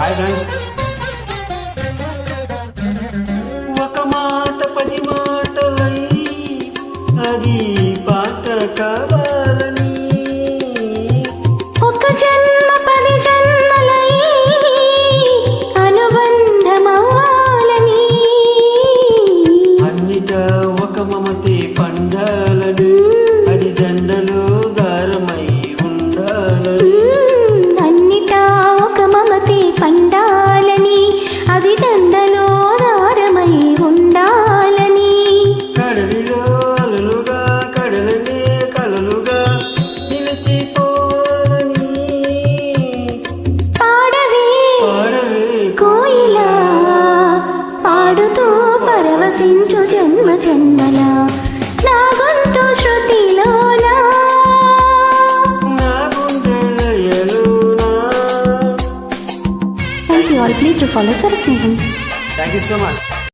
Hi friends. ఒక మాట 10 మాటలై అది పాట కావాలని, ఒక జన్మ 10 జన్మలై అనుబంధమవ్వాలని, అన్నిట ఒక మమతే పండాలని, అది జెండలో దారమై ఉండాలని. అన్నిటా ఒక మమతే పండాలని, అది దండలో దారమై ఉండాలని. కడలిలో అలలుగా కడలనే కలలుగా నిలిచిపోవాలని. పాడవే పాడవే కోయిలా, పాడుతూ పరవశించు జన్మ జన్మల నా గొంతు శృతిలోనా, నా గుండెలయలోనా. Thank you all. Please to follow Swarasneham. Thank you so much.